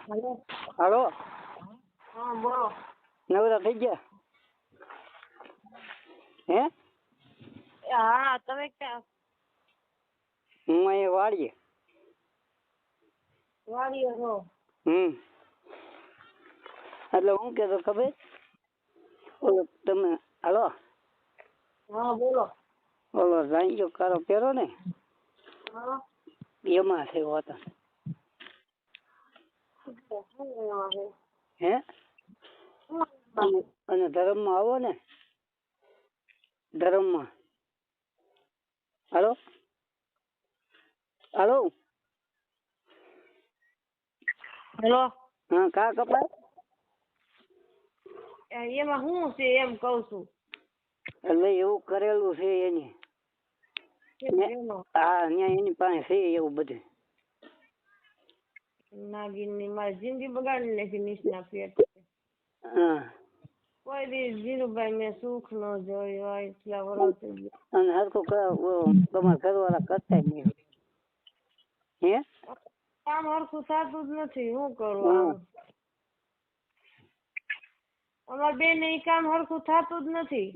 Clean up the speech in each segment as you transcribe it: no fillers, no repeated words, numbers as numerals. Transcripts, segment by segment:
Hello. હાલો हाँ बोलो। નવરા થઈ ગયા હે? हाँ તમે क्या હું અહીંયા વાડીએ. वाड़ी हो? એટલે હું કહેતો ખબર, ઓલો તમે હાલો हाँ बोलो। ઓલો રાંજો કારો પહેરો ને हाँ એમાં છે હોતા હે? અને ધર્મમાં આવો ને, ધર્મમાં. હાલો હાલો हेलो। હા કા કપાય? એમાં શું છે એમ કહું છું. એટલે એવું કરેલું છે એની. હા ત્યાં એની પાસે છે એવું બધું. નાગીની મારી જિંદગી બગાડી નાખી નિશના પેટ. હા કોઈ દી જીનુભાઈ મેં સુખ ન જોયું હોય એટલા વર્ષ થઈ ગયા. અને હરખું તમારા ઘરવાળા કરતા જ નહીં હે? કામ હરખું થતું જ નથી, શું કરું હા. આમ? અમારા બેન એ કામ હરખું થતું જ નથી.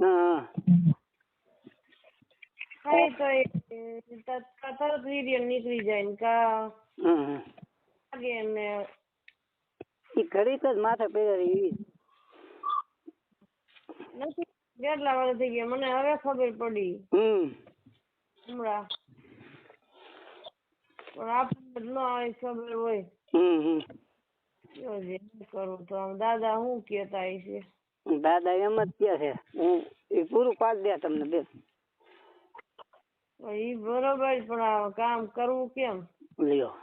હા કઈ તો તરત વીર્ય નીકળી જાય ને કા હા લાગે ને એ ઘડીક જ માથે પહેરી નથી. કેટલા વર્ષ થઈ ગયા મને હવે ખબર પડી હમણાં, પણ આપણને ન આવી ખબર હોય. કરું તો આમ દાદા શું કેતા છે? દાદા એમ જ કે છે હું એ પૂરું પાડી દે તમને બેન. ઈ બરોબર, પણ આ કામ કરવું કેમ? લ્યો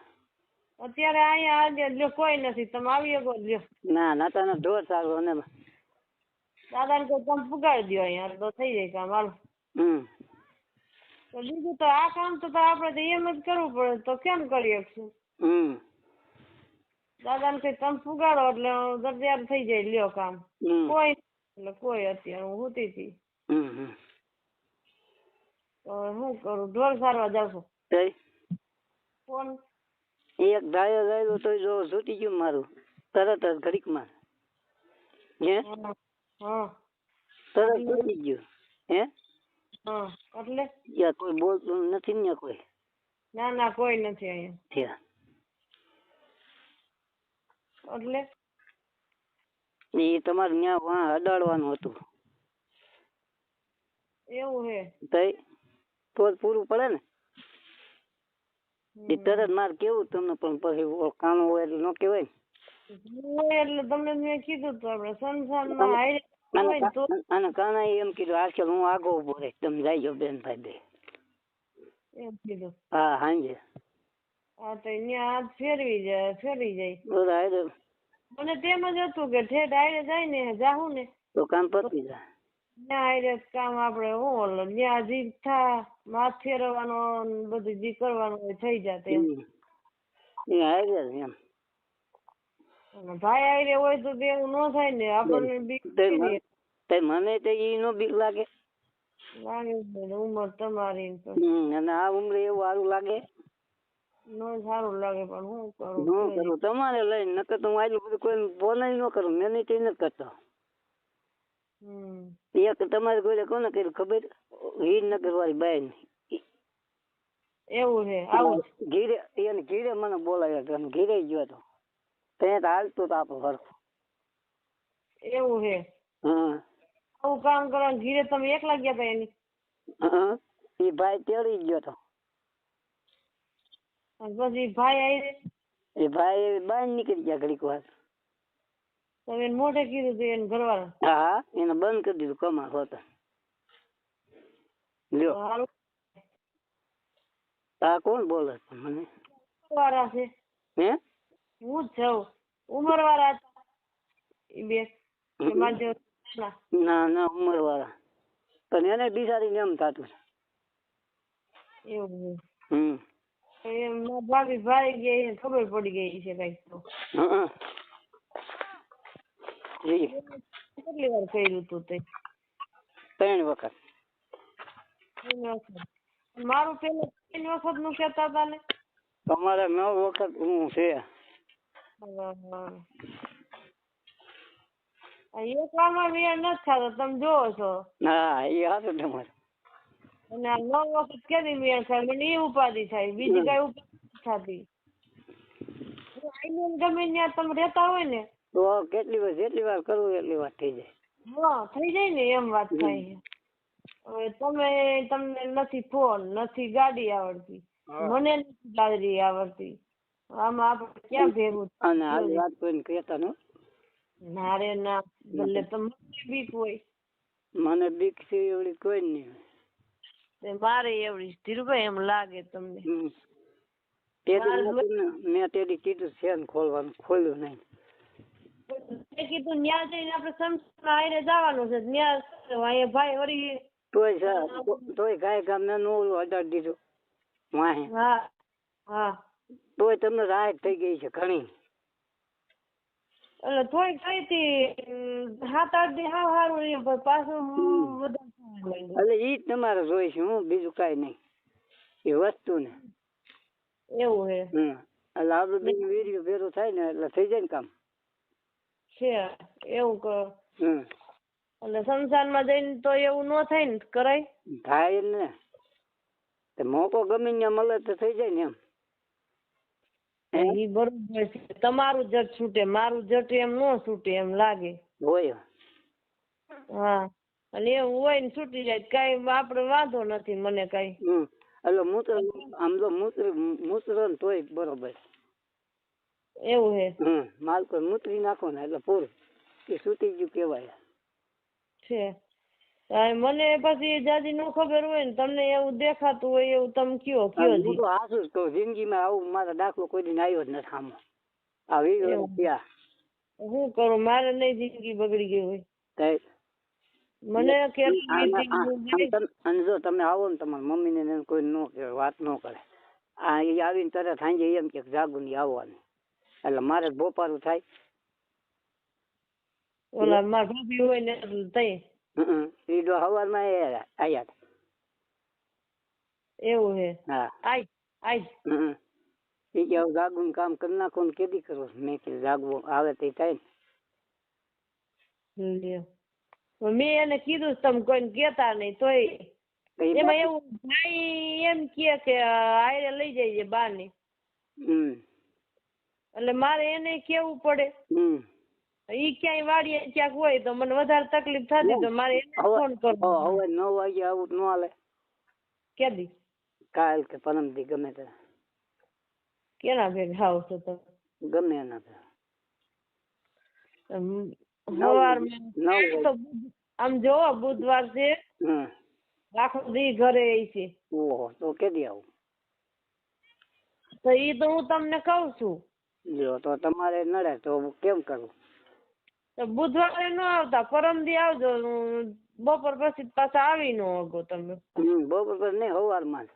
અત્યારે અહીંયા આજે કોઈ નથી, તમે આવી શકો લ્યો. ના ના તને ઢોર સારું ને દાદા ને કોઈ તમે પુગાડી દો અહીંયા તો થઈ જાય કામ. હાલો તો બીજું તો આ કામ તો આપણે તો એમ જ કરવું પડે, તો કેમ કરી શકશું? દાદા ને કઈ તમે પુગાડો એટલે તૈયાર થઈ જાય લ્યો કામ. કોઈ એટલે કોઈ અત્યારે હું હોતી હતી તો શું કરું? ઢોર સારવા જાવ છું. કોણ? એક ડાયો લાવ્યો તો જો છૂટી ગયું મારું તરત જ ઘડીકમાં. હે હા તરત છૂટી ગયું. હે હા એટલે યા કોઈ બોલતું નથી ને કોઈ? ના ના કોઈ નથી અહીંયા. એટલે એ તમારે ત્યાં વાં અડાડવાનું હતું. એવું હે તો પૂરું પડે ને. એ તરત મારે કેવું તમને, પણ પછી કામ હોય એટલે ન કેવાય ને. એટલે તમને મેં કીધું તો આપણે સંસારમાં હારે તો અને કાના એમ કીધું આજકાલ હું આગો ઉભો રહે, તમે જાયજો બેન ભાઈ બે. એમ કીધું? હા હાંજે. હા તો અહીંયા હાથ ફેરવી જાય. બરાબર. મને તેમ જ હતું કે ઠેઠ હારે જાય ને જાહું ને તો કામ પતી જાય. ત્યાં હારે કામ આપડે હું ત્યાં જી થા હાથ ફેરવવાનો બધું જી કરવાનું હોય થઈ જાય એમ. એ હારે એમ ભાઈ હારે હોય તો એવું ન થાય ને, આપણને બીક મને તો ઈ નો બીક લાગે. ઉંમર તમારી અને આ ઉંમરે એવું સારું લાગે? નો સારું લાગે, પણ હું કરું? ન કરું તમારે લઈને, નકર તો હું આટલું બધું કોઈ ફોન ન કરું, મેં નથી કરતો. એક તમારે કોઈ કોને કર્યું ખબર? હીરનગર વાળી બાઈ ને. એવું છે? આવું ઘીરે એને ઘીરે મને બોલાવ્યો હતો, ઘીરે ગયો હતો ત્યાં તો હાલતું તો આપણું હરખું. એવું છે? આવું કામ કરવા ઘીરે તમે એકલા ગયા હતા એની? એ ભાઈ તેડી ગયો હતો. પછી ભાઈ આવી? એ ભાઈ બહાર નીકળી ગયા ઘડીક વાર. તમે એને મોઢે કીધું હતું એને ઘરવાળા? હા એને બંધ કરી દીધું કમાલ હોતા. લ્યો આ કોણ બોલે મને? વાળા છે? હે હું જ છું. ઉંમર વાળા હતા એ બે? ના ના ઉંમર વાળા, પણ એને બિચારીને એમ થતું. એવું? એમ ભાભી ભાઈ ગઈ ખબર પડી ગઈ છે કઈક તો. કેટલી વાર કર્યું તું તે? 3 વખત. મારું પેલા 3 વખત નું કેતા હતા ને? તમારે 9 વખત હું છે. એકલામાં મેળ નથી થતો, તમે જોવો છો. હા એ હાથું તમારે. અને આ 9 વખત કેદી મેળ થાય, મને એ ઉપાધિ થાય, બીજી કઈ ઉપાધિ થતી. ગમે ત્યાં તમે રહેતા હોય ને તો જેટલી વાર કરવું એટલી વાર થઈ જાય. હા થઈ જાય ને, એમ વાત થાય. હવે તમને નથી ફોન, નથી ગાડી આવડતી, મને નથી ગાડી આવડતી, આમાં આપણે ક્યાં ભેગું. અને આ વાત કોઈને કહેતા ન. ના રે ના, ભલે તમને બીક હોય. મને બીક છે એવડી કોઈ નહીં. મારે એવડી ધીરુભાઈ એમ લાગે તમને. મેં તેડી કીધું છે ને ખોલવાનું, ખોલ્યું નહીં. કીધું ન્યા જઈને આપણે સમસા આઈને જવાનું છે, ન્યા અહીંયા ભાઈ વળી તોય ગાય ગામને ઓલું અડાડી દીધું વાહે. હા હા તોય તમને રાહત થઈ ગઈ છે ઘણી. એટલે થોડીક થઈ હતી 7-8 દી સારું પાછું એટલે ઈ જ તમારે જોઈ છે, હું બીજું કઈ નહીં એ વસ્તુ ને. એવું હે. એટલે આપડે બીજું વીડિયો ભેરો થાય ને એટલે થઈ જાય ને કામ છે એવું કરો. એટલે સંસારમાં જઈને તો એવું ન થાય ને, કરાય થાય ને મોકો ગમે ત્યાં મળે તો થઈ જાય ને એમ. ઈ બરોબર છે. તમારું જટ છૂટે, મારું જટ એમ ન છૂટે એમ લાગે. હોય. હા અને એવું હોય ને છૂટી જાય કઈ આપડે વાંધો નથી મને કઈ. એટલે મૂત્ર આમ તો મૂત્ર ને તોય બરોબર. એવું હે. માલકો મૂતરી નાખો ને એટલે પૂરું, એ છૂટી ગયું કેવાય છે. મને પછી જાજી નો ખબર હોય ને, તમને એવું દેખાતું હોય એવું તમે કયો હાસું જ કહું. જિંદગીમાં આવું મારો દાખલો કોઈ દિન આવ્યો જ નથી સામો. આવી શું કરું, મારે નહીં જિંદગી બગડી ગઈ હોય. મને અને જો તમે આવો ને તમારા મમ્મી ને કોઈ નો વાત ન કરે, આ આવીને તરત સાંજે એમ કે જાગુ ની આવવાની, એટલે મારે બોપારું થાય. ઓલા મારા ભાભી હોય ને તઈ ઈડો હવારમાં આયા. એવું હે. હા આઈ એ કે જાગવું કામ કરી નાખો ને કેદી કરો. મેં કીધું જાગવું આવે તે થાય ને. મેં એને કીધું તમે કોઈને કેતા નહીં, તોય એમાં એવું ભાઈ એમ કે આયરે લઈ જઈએ બા ને, એટલે મારે એને કેવું પડે. ઈ ક્યાંય વાડીએ ક્યાંક હોય તો મને વધારે તકલીફ થતી તો મારે એને ફોન કરવો. હવે 9 વાગે આવું ન હાલે. કેદી? કાલ કે પરમ દી ગમે તે. કેના ભેગા આવશો તમે? ગમે એના આમ જો બુધવાર છે, આખો દી ઘરે છે. ઓહો તો કેદી આવું? તો ઈ તો હું તમને કઉ છું. જો તો તમારે નડે તો કેમ કરવું? તો બુધવારે ન આવતા, પરમ દી આવજો. બપોર પછી પાછા આવી ન આગો તમે. બપોર પછી નહીં, સવારમાં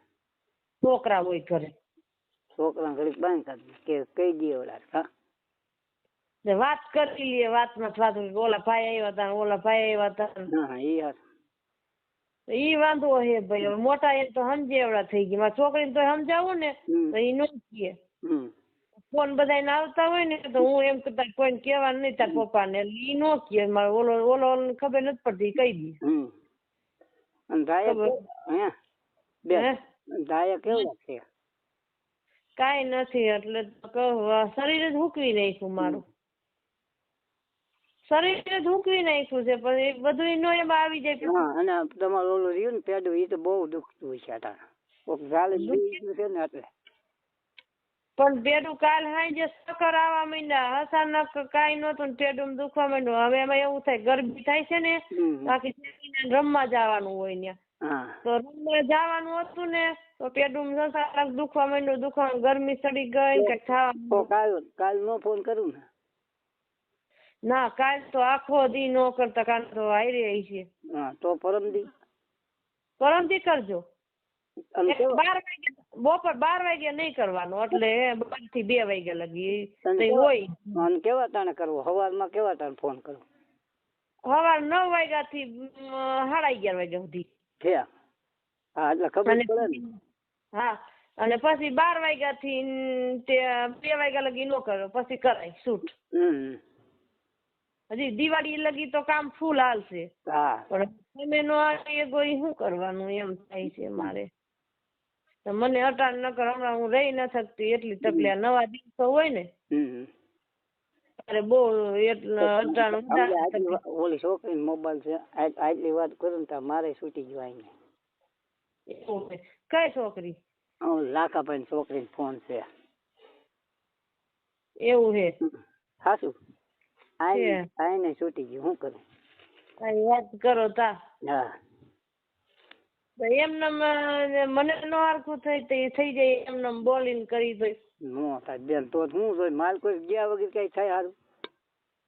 છોકરા હોય ઘરે. છોકરા ઘડીક બાંધ કે કહી દઈએ ઓલા. વાત કરી લઈએ, વાતમાં વાત ઓલા ભાઈ આવ્યા હતા, ઓલા ભાઈ આવ્યા હતા. ઈ વાંધો હે ભાઈ. મોટા એ તો સમજે એવડા થઈ ગયા. મારી છોકરીને તો સમજાવું ને તો ઈ નો કહે. ફોન બધા આવતા હોય ને તો હું એમ કરતા કોઈને કેવાનું નહીં તાર પપ્પા ને, ઈ નો કહે. મારે ઓલો ખબર નથી પડતી કહી દી. કઈ નથી એટલે શરીર જ હુકવી નાખ્યું મારું. શરીર જ હુકવી નાખ્યું છે, પણ બધું નો એમાં આવી જાય. અને તમારું ઓલું રહ્યું ને પેડું, એ તો બહુ દુખતું હોય છે ને એટલે. પણ પેડું કાલ સાંજે ચક્કર આવવા માંડ્યા, અચાનક કઈ નતું પેડું દુખવા માંડ્યું. હવે એમાં એવું થાય ગરમી થાય છે ને, બાકી રમવા જવાનું હોય ત્યાં, તો રમવા જવાનું હતું ને તો પેડું અચાનક દુખવા માંડ્યું. ગરમી ચડી ગઈ કે કાલ નો ફોન કરું ને? ના કાલ તો આખો દી નો કરતા, કાલ તો હારી રહી છે. તો પરમદી કરજો. 12 વાગે બપોર 12 વાગે નહીં કરવાનું, એટલે 12 થી 2 વાગ્યા લગી હોય. કેવા ટાણે કરવો? સવારમાં કેવા ટાણે ફોન કરવો? સવાર 9 વાગ્યા થી 11:30 વાગ્યા સુધી. હા એટલે ખબર પડે ને. હા અને પછી 12 વાગ્યાથી તે 2 વાગ્યા લગી નો કરો, પછી કરાય શૂટ. હજી દિવાળી લગી તો કામ ફૂલ હાલશે. પણ તમે નો આવે કોઈ શું કરવાનું એમ થાય છે મારે. તો મને અટાણ નકર હમણાં હું રહી ન શકતી એટલી તકલીફ. નવા દિવસો હોય ને અરે બહુ એટલે ઓલી છોકરી મોબાઈલ છે આટલી વાત કરું ને મારે છૂટી જવાય ને. કઈ છોકરી? લાખાભાઈ છોકરી ફોન છે. એવું છે? સાચું આઈને છૂટી ગયું, શું કરું? કઈ વાત કરો તા. હા એમને મને નો હરખું થઈ જાય એમને બોલીને કરી દઈ. નો થાય બેન તો હું જોઈ માલ કોઈ ગયા વગર કઈ થાય સારું?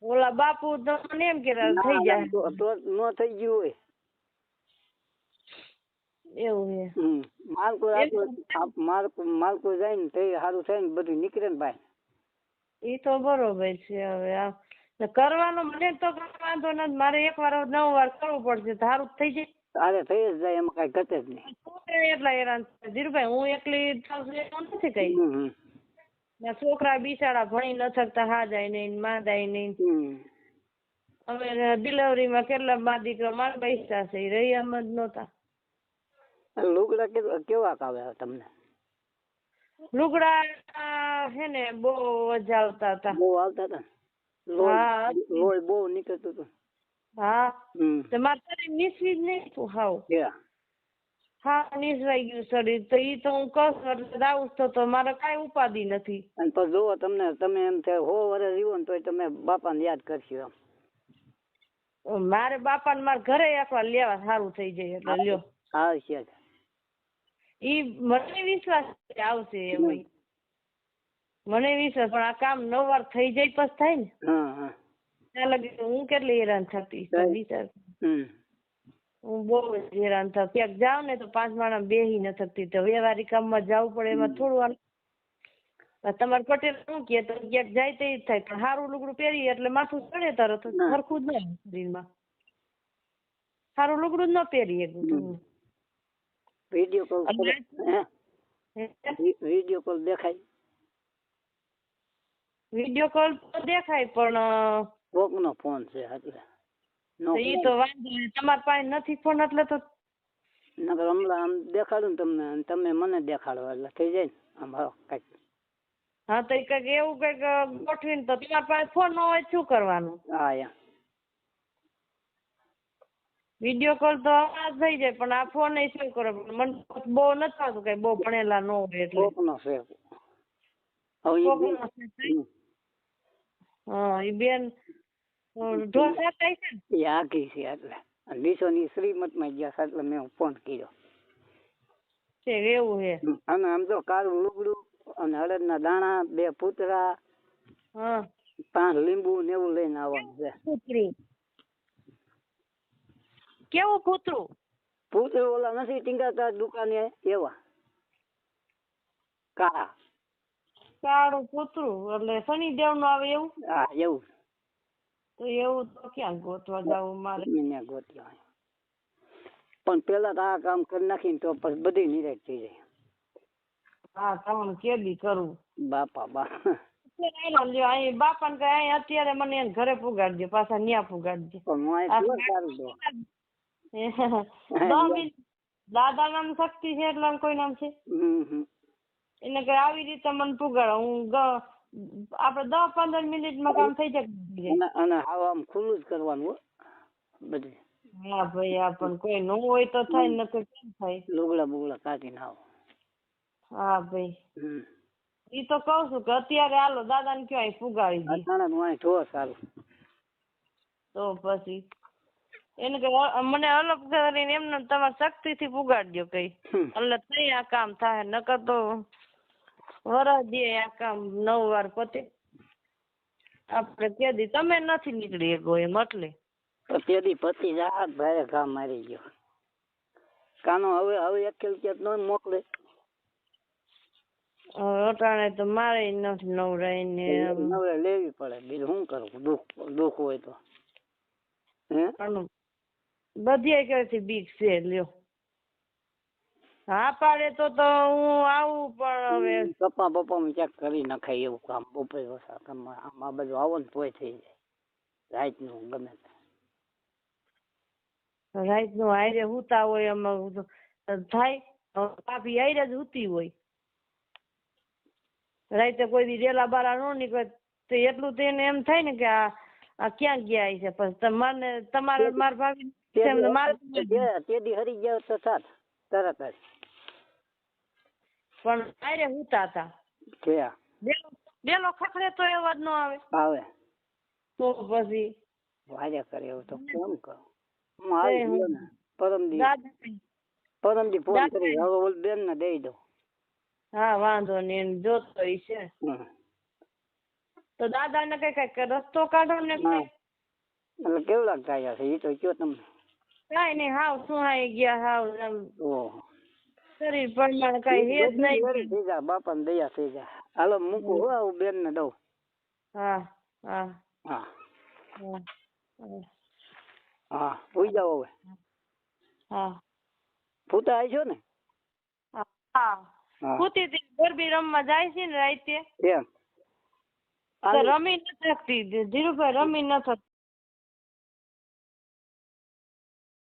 ઓલા બાપુ તમને એમ કે થઈ જાય તો નો થઈ ગયું હોય. એવું છે? માલ કોઈ જાય ને તે સારું થાય ને બધું નીકળે ને ભાઈ. એ તો બરોબર છે. હવે કરવાનો મને તો વાંધો નથી, મારે 1 વાર 9 વાર કરવું પડશે, સારું થઈ જાય. અરે થઈ જ જાય, એમાં કઈ ઘટે જ નહીં. એટલા હેરાન ધીરુભાઈ, હું એકલી નથી કઈ. છોકરા બિચારા ભણી ન શકતા, હા જાય નહીં માં જાય નહીં. હવે ડિલિવરીમાં કેટલા મા દીકરા મારા પૈસા છે રહી એમ જ નહોતા. લુગડા કેવા આવે તમને? લુગડા હે ને બહુ જ આવતા હતા. બહુ આવતા હતા? લોહી બહુ નીકળતું હતું. હા મારે શરીર નીસવી જ નહીં હાવ. હા નીસવાઈ ગયું શરીર. તો ઈ તો હું કહું એટલે આવું તો મારે કઈ ઉપાધિ નથી. અને પછી જોવો તમે એમ થાય 100 વર્ષ જીવો ને તોય તમે બાપાને યાદ કરશો એમ. મારે બાપાને મારા ઘરે એકવાર લેવા સારું થઈ જાય એટલે લ્યો. હા છે ઈ મને વિશ્વાસ આવશે એમ. મને વિશ્વાસ, પણ આ કામ 9 વાર થઈ જાય પછી થાય ને. ત્યાં લગી હું કેટલી હેરાન થતી વિચાર. હું બહુ જ હેરાન થાવ. ક્યાંક જાવ ને તો 5 માણસ બેહી ન થતી. તો વ્યવહારિક કામમાં જવું પડે, એમાં થોડું તમારે પટેલ શું કે તો ક્યાંક જાય તો થાય. પણ સારું લુગડું પહેરીએ એટલે માથું ચડે તરત સરખું જ નહીં શરીરમાં. સારું લુગડું જ ન પહેરીએ. વિડીયો કોલ દેખાય? વિડીયો કોલ તો દેખાય પણ કોકનો ફોન છે એટલે ઈ તો વાંધો નહીં. તમારા પાસે નથી ફોન એટલે તો નકર હમણાં આમ દેખાડું ને તમને અને તમે મને દેખાડો એટલે થઈ જાય ને આમ કઈક. હા તો કઈક એવું કઈક ગોઠવીને તો તમારા પાસે ફોન ન હોય શું કરવાનું? હા વિડીયો કોલ તો હમણાં થઈ જાય પણ આ ફોન એ શું કરો? મને બહુ નથી આવતું કઈ, બહુ ભણેલા ન હોય એટલે. કોકનો છે. હા ઈ બેન ઢોસા થાય છે ને એ આખી છે એટલે નીચોની શ્રીમતમાં ગયા એટલે મેં ફોન કર્યો છે. એવું છે? અને આમ તો કાળું લુગડું અને અડદના દાણા, 2 પૂતરા, 5 લીંબુ ને એવું લઈને આવવાનું છે. પૂતરું કેવું? પૂતરું ઓલા નથી ટીંગાતા દુકાને એવા કાળું પૂતરું એટલે શનિદેવ નું આવે એવું? હા એવું. તો એવું તો ક્યાં ગોતવા જવું મારે? ગોત્યા પણ પેલા તો આ કામ કરી નાખીને તો પછી બધી નિરાશ થઈ જાય. હા તમને કેદી કરું બાપા બાપા ને કઈ અત્યારે મને એને ઘરે પુગાડજો, પાછા ન્યા પુગાડજો. દાદા નામ શક્તિ છે એટલે કોઈ નામ છે એને કઈ આવી રીતે મને પુગાડો. હું આપડે 10-15 મિનિટમાં કામ થઈ જાય. અને આમ ખુલ્લું જ કરવાનું બધું. હા ભાઈ આ પણ કોઈ ન હોય તો થાય ને કેમ થાય? લુગડા બુગડા કાઢીને આવો. હા ભાઈ ઈ તો કઉ છું કે અત્યારે હાલો દાદા ને ક્યાં પુગાડી દી સારું. તો પછી એને કે મને અલગ કરીને એમને તમારે શક્તિ થી પુગાડજો કઈ એટલે થઈ આ કામ થાય. નકર તો વરસ દે આ કામ 9 વાર પતે. આપડે કેદી તમે નથી નીકળી ગયો એમ એટલે તેદી પતિ જાત ભાઈ કામ મારી ગયો. કાનો હવે અકેલ કે ન મોકલે. અટાણે તો મારે નથી નવરાય ને નવરે લેવી પડે. બીજું શું કરું? દુઃખ હોય તો બધી કઈથી બીક છે લ્યો. હા પાડે તો હું આવું, પણ હવે પપ્પા બપ્પા ચેક કરી નખાય એવું કામ બપોર વસા આમ આ બધું આવો ને તોય થઈ જાય રાત નું ગમે તે. રાત નું હારે હુતા હોય એમાં થાય, ભાભી હારે જ હુતી હોય. રાતે કોઈ દી રેલા બારા નો નીકળે તો એટલું તો એને એમ થાય ને કે આ ક્યાં ગયા છે. પછી તમારે મારા ભાભી મારે તેદી હરી ગયા તો સાત તરત જ પણ હારે હુતા હતા. બેલો ખખડે તો અવાજ નો આવે. આવે તો પછી વાજા કરે એવું તો કેમ કરો. હું આવી ગયો ને પરમદી ફોન કરી હવે ઓલ બેન ને દઈ દો. હા વાંધો નહીં, જોતો છે તો દાદા ને કઈક રસ્તો કાઢો ને. એટલે કેવું લાગતા છે એ તો કયો તમને. કઈ નઈ, હાવ શું હાઈ ગયા, હાવ શરીર પ્રમાણે કઈ હેજ નહીં. થઈ જા બાપા ને દયા થઈ જા. હાલો મૂકું હો, આવું બેન ને દઉં. હા હા હા હા હા ઉઈ જાવ હવે. હા ફૂટા આવી છો ને. હા ફૂતી ગરબી રમવા જાય છે ને રાતે. એમ તો રમી નથી શકતી ધીરુભાઈ, રમી નથી.